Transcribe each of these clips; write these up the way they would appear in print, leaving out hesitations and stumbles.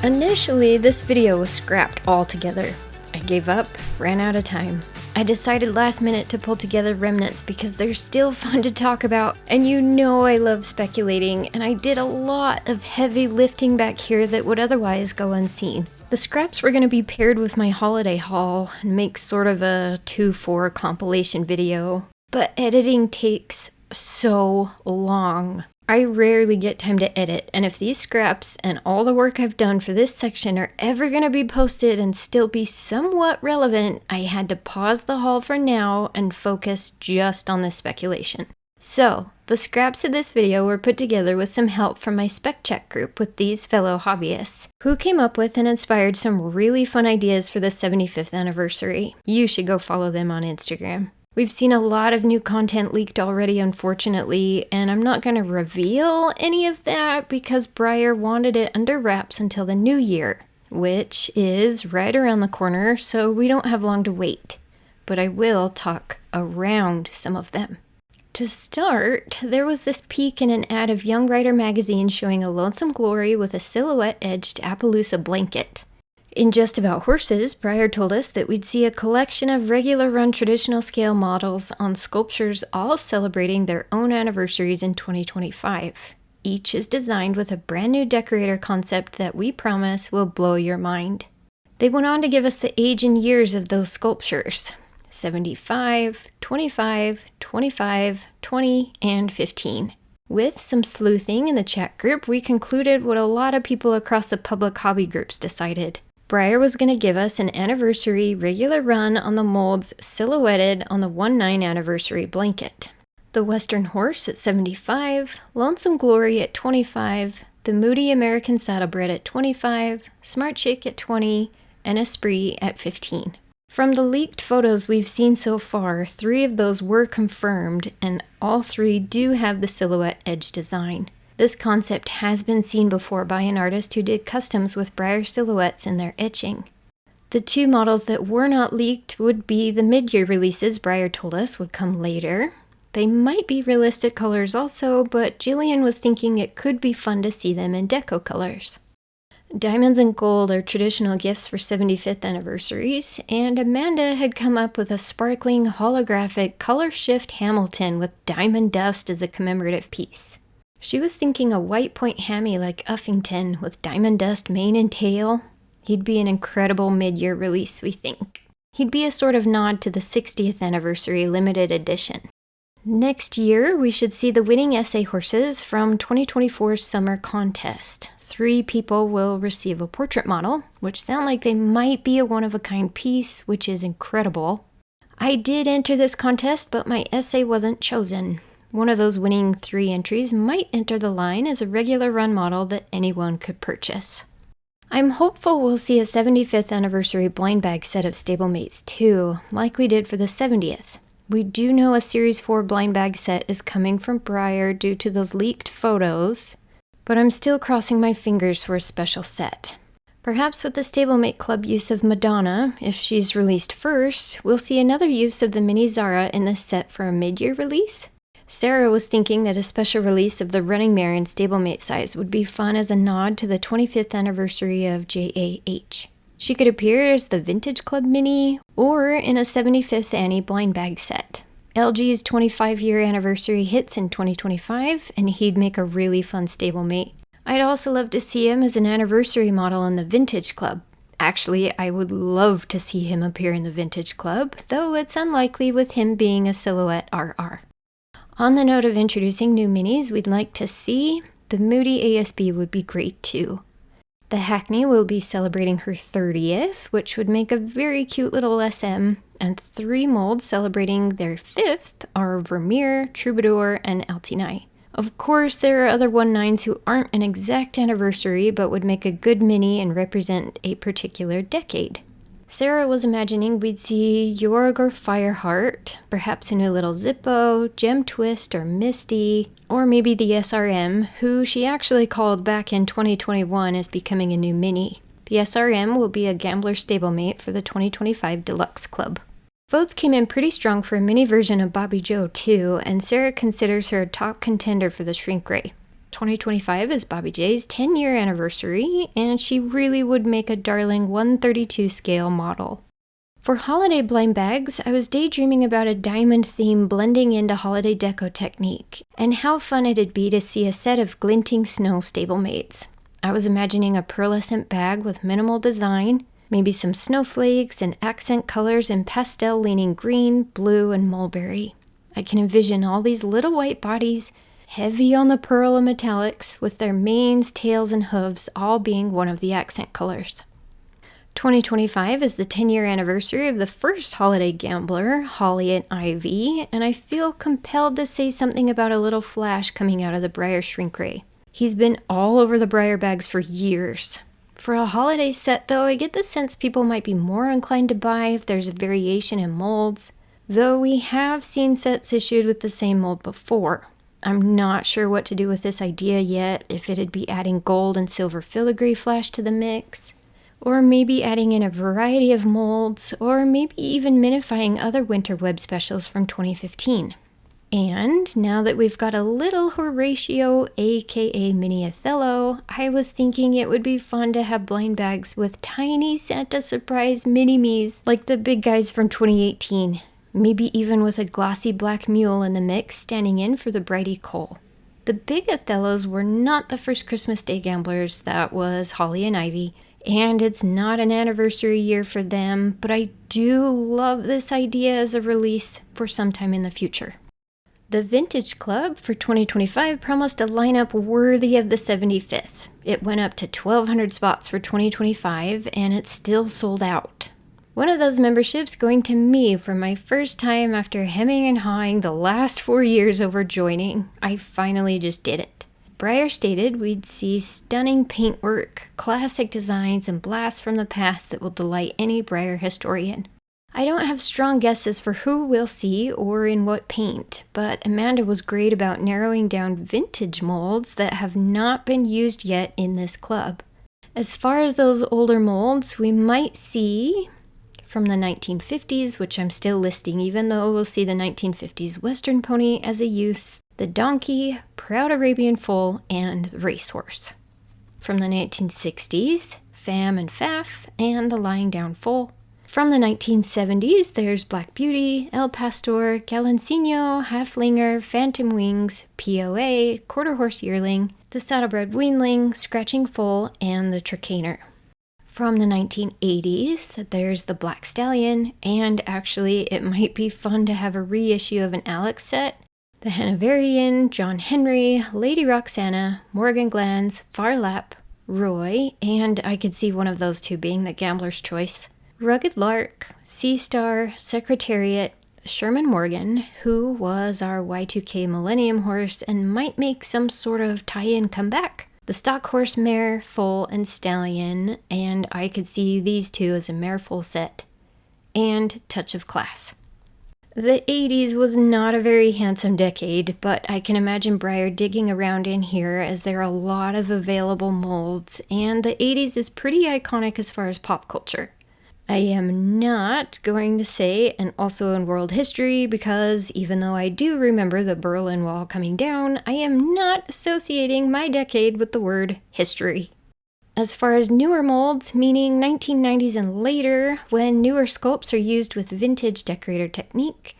Initially, this video was scrapped altogether. I gave up, ran out of time. I decided last minute to pull together remnants because they're still fun to talk about, and you know I love speculating, and I did a lot of heavy lifting back here that would otherwise go unseen. The scraps were going to be paired with my holiday haul and make sort of a 2-4 compilation video, but editing takes so long. I rarely get time to edit, and if these scraps and all the work I've done for this section are ever going to be posted and still be somewhat relevant, I had to pause the haul for now and focus just on this speculation. So, the scraps of this video were put together with some help from my spec check group with these fellow hobbyists, who came up with and inspired some really fun ideas for the 75th anniversary. You should go follow them on Instagram. We've seen a lot of new content leaked already, unfortunately, and I'm not going to reveal any of that because Breyer wanted it under wraps until the new year, which is right around the corner, so we don't have long to wait. But I will talk around some of them. To start, there was this peek in an ad of Young Rider magazine showing a Lonesome Glory with a silhouette-edged Appaloosa blanket. In Just About Horses, Breyer told us that we'd see a collection of regular run traditional scale models on sculptures all celebrating their own anniversaries in 2025. Each is designed with a brand new decorator concept that we promise will blow your mind. They went on to give us the age and years of those sculptures: 75, 25, 25, 20, and 15. With some sleuthing in the chat group, we concluded what a lot of people across the public hobby groups decided. Breyer was going to give us an anniversary regular run on the molds silhouetted on the 1/9 anniversary blanket. The Western Horse at 75, Lonesome Glory at 25, the Moody American Saddlebred at 25, Smart Chick at 20, and Esprit at 15. From the leaked photos we've seen so far, 3 of those were confirmed, and all 3 do have the silhouette edge design. This concept has been seen before by an artist who did customs with Breyer silhouettes in their etching. The 2 models that were not leaked would be the mid-year releases Breyer told us would come later. They might be realistic colors also, but Jillian was thinking it could be fun to see them in deco colors. Diamonds and gold are traditional gifts for 75th anniversaries, and Amanda had come up with a sparkling holographic color shift Hamilton with diamond dust as a commemorative piece. She was thinking a white point hammy like Uffington with diamond dust mane and tail. He'd be an incredible mid-year release, we think. He'd be a sort of nod to the 60th anniversary limited edition. Next year, we should see the winning essay horses from 2024's summer contest. 3 people will receive a portrait model, which sound like they might be a one-of-a-kind piece, which is incredible. I did enter this contest, but my essay wasn't chosen. One of those winning 3 entries might enter the line as a regular run model that anyone could purchase. I'm hopeful we'll see a 75th anniversary blind bag set of stablemates too, like we did for the 70th. We do know a Series 4 blind bag set is coming from Breyer due to those leaked photos, but I'm still crossing my fingers for a special set. Perhaps with the Stablemate Club use of Madonna, if she's released first, we'll see another use of the mini Zara in this set for a mid-year release. Sarah was thinking that a special release of the running mare in stablemate size would be fun as a nod to the 25th anniversary of JAH. She could appear as the Vintage Club Mini or in a 75th Annie blind bag set. LG's 25-year anniversary hits in 2025, and he'd make a really fun stablemate. I'd also love to see him as an anniversary model in the Vintage Club. Actually, I would love to see him appear in the Vintage Club, though it's unlikely with him being a silhouette RR. On the note of introducing new minis we'd like to see, the Moody ASB would be great too. The Hackney will be celebrating her 30th, which would make a very cute little SM, and 3 molds celebrating their 5th are Vermeer, Troubadour, and Altinai. Of course, there are other 1/9s who aren't an exact anniversary, but would make a good mini and represent a particular decade. Sarah was imagining we'd see Jorg or Fireheart, perhaps a new little Zippo, Gem Twist, or Misty, or maybe the SRM, who she actually called back in 2021 as becoming a new mini. The SRM will be a gambler stablemate for the 2025 Deluxe Club. Votes came in pretty strong for a mini version of Bobby Joe too, and Sarah considers her a top contender for the Shrink Ray. 2025 is Bobby J's 10-year anniversary, and she really would make a darling 132 scale model. For holiday blind bags, I was daydreaming about a diamond theme blending into holiday deco technique, and how fun it'd be to see a set of glinting snow stablemates. I was imagining a pearlescent bag with minimal design, maybe some snowflakes and accent colors in pastel leaning green, blue, and mulberry. I can envision all these little white bodies, heavy on the pearl and metallics, with their manes, tails, and hooves all being one of the accent colors. 2025 is the 10-year anniversary of the first holiday gambler, Holly and Ivy, and I feel compelled to say something about a little flash coming out of the Breyer shrink ray. He's been all over the Breyer bags for years. For a holiday set, though, I get the sense people might be more inclined to buy if there's a variation in molds, though we have seen sets issued with the same mold before. I'm not sure what to do with this idea yet, if it'd be adding gold and silver filigree flash to the mix, or maybe adding in a variety of molds, or maybe even minifying other winter web specials from 2015. And now that we've got a little Horatio, aka Mini Othello, I was thinking it would be fun to have blind bags with tiny Santa surprise mini-me's like the big guys from 2018. Maybe even with a glossy black mule in the mix standing in for the Brighty Cole. The big Othellos were not the first Christmas Day gamblers, that was Holly and Ivy, and it's not an anniversary year for them, but I do love this idea as a release for sometime in the future. The Vintage Club for 2025 promised a lineup worthy of the 75th. It went up to 1,200 spots for 2025, and it's still sold out. One of those memberships going to me for my first time after hemming and hawing the last 4 years over joining. I finally just did it. Breyer stated we'd see stunning paintwork, classic designs, and blasts from the past that will delight any Breyer historian. I don't have strong guesses for who we'll see or in what paint, but Amanda was great about narrowing down vintage molds that have not been used yet in this club. As far as those older molds, we might see from the 1950s, which I'm still listing even though we'll see the 1950s Western pony as a use, the donkey, proud Arabian foal, and the racehorse. From the 1960s, Fam and Faff, and the lying down foal. From the 1970s, there's Black Beauty, El Pastor, Galancino, Halflinger, Phantom Wings, POA, Quarter Horse Yearling, the Saddlebred Weanling, Scratching Foal, and the Tricaner. From the 1980s, there's the Black Stallion, and actually it might be fun to have a reissue of an Alex set, the Hanoverian, John Henry, Lady Roxana, Morgan Glanz, Farlap, Roy, and I could see one of those two being the gambler's choice, Rugged Lark, Sea Star, Secretariat, Sherman Morgan, who was our Y2K Millennium horse and might make some sort of tie-in comeback, the Stock Horse Mare, Foal, and Stallion, and I could see these two as a mare foal set, and Touch of Class. The 80s was not a very handsome decade, but I can imagine Breyer digging around in here as there are a lot of available molds, and the 80s is pretty iconic as far as pop culture. I am not going to say, and also in world history, because even though I do remember the Berlin Wall coming down, I am not associating my decade with the word history. As far as newer molds, meaning 1990s and later, when newer sculpts are used with vintage decorator technique,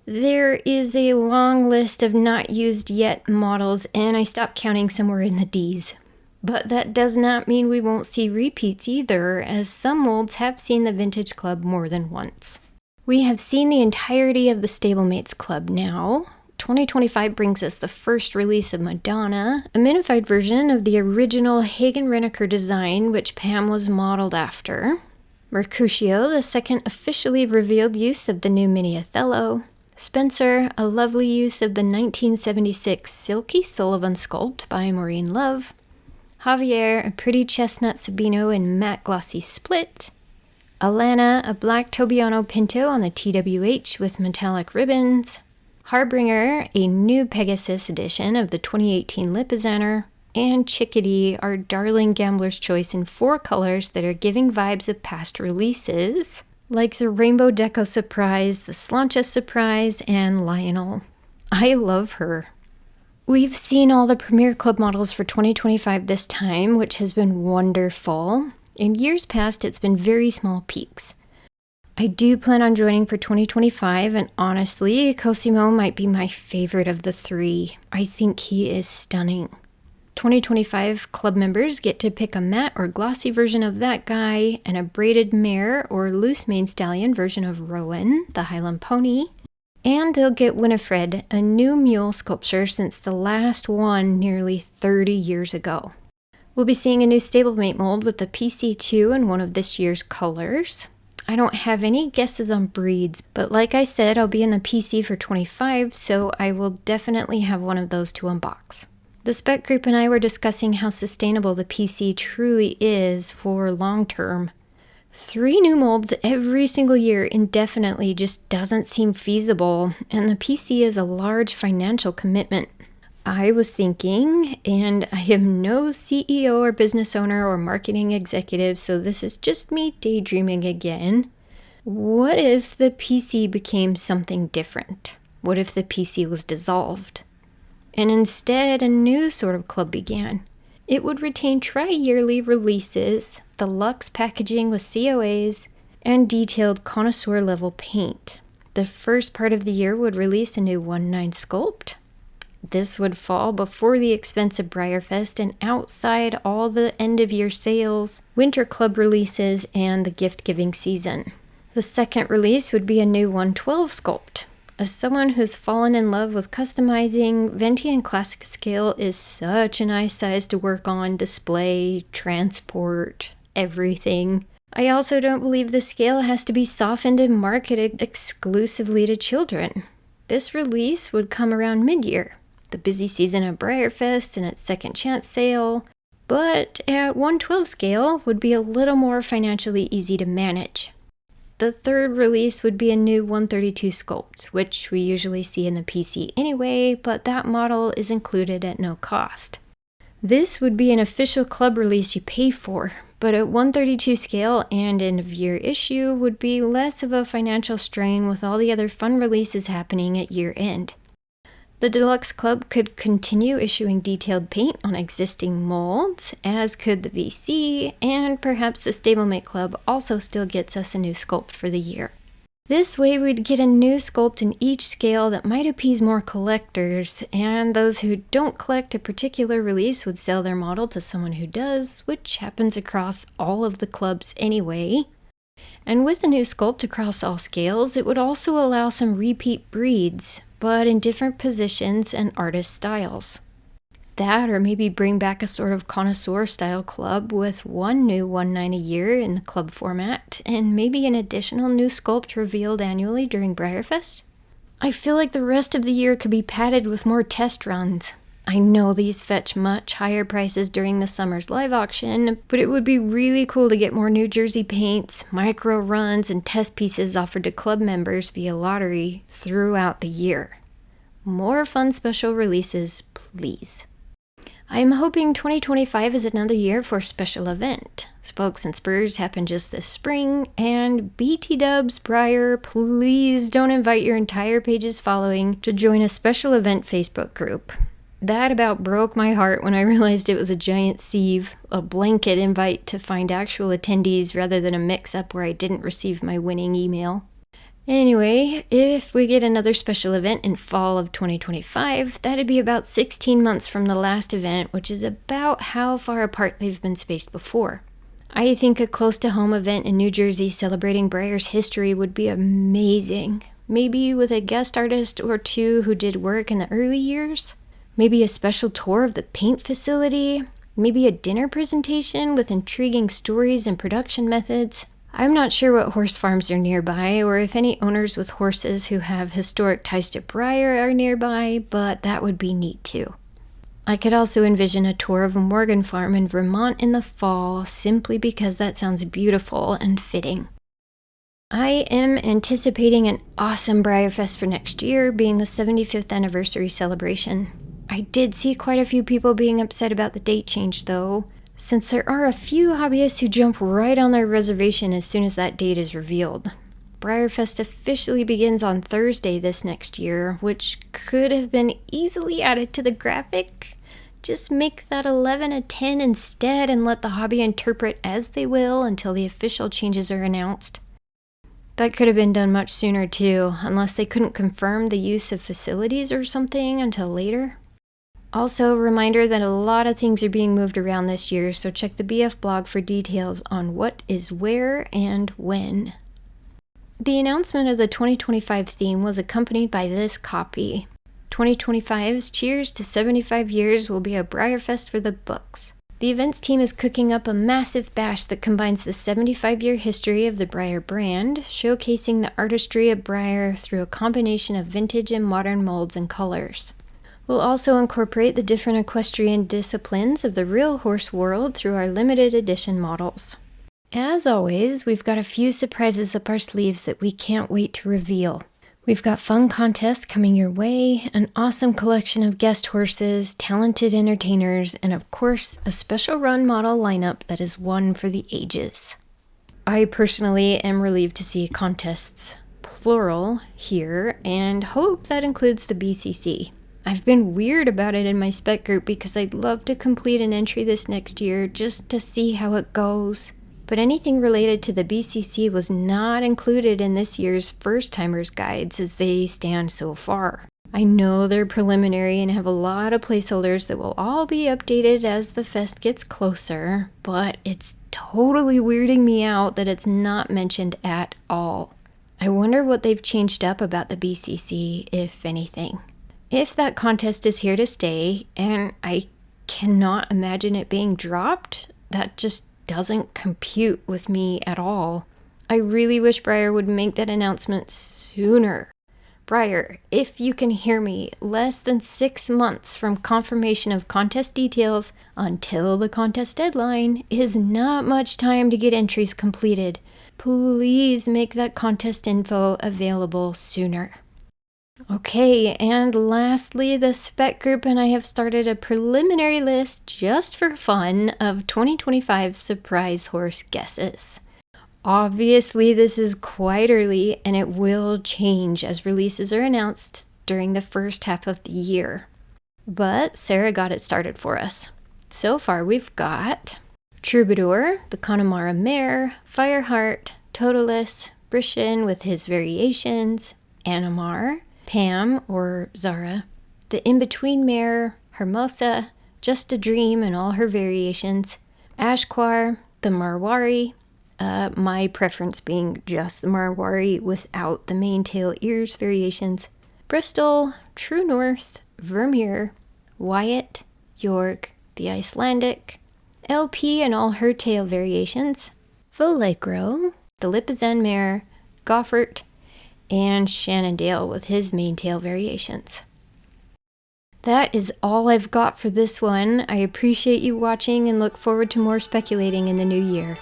there is a long list of not used yet models, and I stopped counting somewhere in the D's. But that does not mean we won't see repeats either, as some molds have seen the Vintage Club more than once. We have seen the entirety of the Stablemates Club now. 2025 brings us the first release of Madonna, a minified version of the original Hagen-Renaker design, which Pam was modeled after. Mercutio, the second officially revealed use of the new Mini Othello. Spencer, a lovely use of the 1976 Silky Sullivan sculpt by Maureen Love. Javier, a pretty chestnut Sabino in matte glossy split. Alana, a black Tobiano Pinto on the TWH with metallic ribbons. Harbinger, a new Pegasus edition of the 2018 Lipizzaner. And Chickadee, our darling gambler's choice in 4 colors that are giving vibes of past releases, like the Rainbow Deco Surprise, the Slancha Surprise, and Lionel. I love her. We've seen all the Premier Club models for 2025 this time, which has been wonderful. In years past, it's been very small peaks. I do plan on joining for 2025, and honestly, Cosimo might be my favorite of the three. I think he is stunning. 2025 club members get to pick a matte or glossy version of that guy, and a braided mare or loose mane stallion version of Rowan, the Highland pony. And they'll get Winifred, a new mule sculpture since the last one nearly 30 years ago. We'll be seeing a new stablemate mold with the PC2 in one of this year's colors. I don't have any guesses on breeds, but like I said, I'll be in the PC for 25, so I will definitely have one of those to unbox. The spec group and I were discussing how sustainable the PC truly is for long term. 3 new molds every single year indefinitely just doesn't seem feasible, and the PC is a large financial commitment. I was thinking, and I am no CEO or business owner or marketing executive, so this is just me daydreaming again. What if the PC became something different? What if the PC was dissolved? And instead, a new sort of club began. It would retain tri-yearly releases, the luxe packaging with COAs, and detailed connoisseur-level paint. The first part of the year would release a new 1/9 sculpt. This would fall before the expensive BreyerFest and outside all the end-of-year sales, winter club releases, and the gift-giving season. The second release would be a new 1/12 sculpt. As someone who's fallen in love with customizing, Venti and Classic Scale is such a nice size to work on, display, transport, everything. I also don't believe the scale has to be softened and marketed exclusively to children. This release would come around mid-year, the busy season of BreyerFest and its second chance sale, but at 1/12 scale would be a little more financially easy to manage. The third release would be a new 132 sculpt, which we usually see in the PC anyway, but that model is included at no cost. This would be an official club release you pay for, but at 132 scale and end of year issue would be less of a financial strain with all the other fun releases happening at year end. The Deluxe Club could continue issuing detailed paint on existing molds, as could the VC, and perhaps the Stablemate Club also still gets us a new sculpt for the year. This way we'd get a new sculpt in each scale that might appease more collectors, and those who don't collect a particular release would sell their model to someone who does, which happens across all of the clubs anyway. And with a new sculpt across all scales, it would also allow some repeat breeds, but in different positions and artist styles. That, or maybe bring back a sort of connoisseur-style club with one new 1/9 a year in the club format, and maybe an additional new sculpt revealed annually during BreyerFest. I feel like the rest of the year could be padded with more test runs. I know these fetch much higher prices during the summer's live auction, but it would be really cool to get more New Jersey paints, micro runs, and test pieces offered to club members via lottery throughout the year. More fun special releases, please. I am hoping 2025 is another year for Special Event. Spokes and Spurs happen just this spring, and BT Dubs, Breyer, please don't invite your entire page's following to join a Special Event Facebook group. That about broke my heart when I realized it was a giant sieve, a blanket invite to find actual attendees rather than a mix-up where I didn't receive my winning email. Anyway, if we get another special event in fall of 2025, that'd be about 16 months from the last event, which is about how far apart they've been spaced before. I think a close-to-home event in New Jersey celebrating Breyer's history would be amazing. Maybe with a guest artist or two who did work in the early years. Maybe a special tour of the paint facility. Maybe a dinner presentation with intriguing stories and production methods. I'm not sure what horse farms are nearby, or if any owners with horses who have historic ties to Breyer are nearby, but that would be neat too. I could also envision a tour of a Morgan farm in Vermont in the fall, simply because that sounds beautiful and fitting. I am anticipating an awesome BreyerFest for next year, being the 75th anniversary celebration. I did see quite a few people being upset about the date change though, since there are a few hobbyists who jump right on their reservation as soon as that date is revealed. BreyerFest officially begins on Thursday this next year, which could have been easily added to the graphic. Just make that 11 a 10 instead and let the hobby interpret as they will until the official changes are announced. That could have been done much sooner too, unless they couldn't confirm the use of facilities or something until later. Also, reminder that a lot of things are being moved around this year, so check the BF blog for details on what is where and when. The announcement of the 2025 theme was accompanied by this copy. 2025's Cheers to 75 Years will be a BreyerFest for the books. The events team is cooking up a massive bash that combines the 75-year history of the Breyer brand, showcasing the artistry of Breyer through a combination of vintage and modern molds and colors. We'll also incorporate the different equestrian disciplines of the real horse world through our limited edition models. As always, we've got a few surprises up our sleeves that we can't wait to reveal. We've got fun contests coming your way, an awesome collection of guest horses, talented entertainers, and of course, a special run model lineup that is one for the ages. I personally am relieved to see contests, plural, here, and hope that includes the BCC. I've been weird about it in my spec group because I'd love to complete an entry this next year just to see how it goes. But anything related to the BCC was not included in this year's first-timers guides as they stand so far. I know they're preliminary and have a lot of placeholders that will all be updated as the fest gets closer, but it's totally weirding me out that it's not mentioned at all. I wonder what they've changed up about the BCC, if anything. If that contest is here to stay, and I cannot imagine it being dropped, that just doesn't compute with me at all. I really wish Breyer would make that announcement sooner. Breyer, if you can hear me, less than 6 months from confirmation of contest details until the contest deadline is not much time to get entries completed. Please make that contest info available sooner. Okay, and lastly, the spec group and I have started a preliminary list just for fun of 2025 surprise horse guesses. Obviously, this is quite early and it will change as releases are announced during the first half of the year. But Sarah got it started for us. So far, we've got Troubadour, the Connemara mare, Fireheart, Totalis, Brishan with his variations, Animar, Pam, or Zara, the in-between mare, Hermosa, Just a Dream and all her variations, Ashquar, the Marwari, my preference being just the Marwari without the mane, tail, ears variations, Bristol, True North, Vermeer, Wyatt, York, the Icelandic, LP and all her tail variations, Volecro, the Lipizan mare, Goffert, and Shannondale with his mane tail variations. That is all I've got for this one. I appreciate you watching and look forward to more speculating in the new year.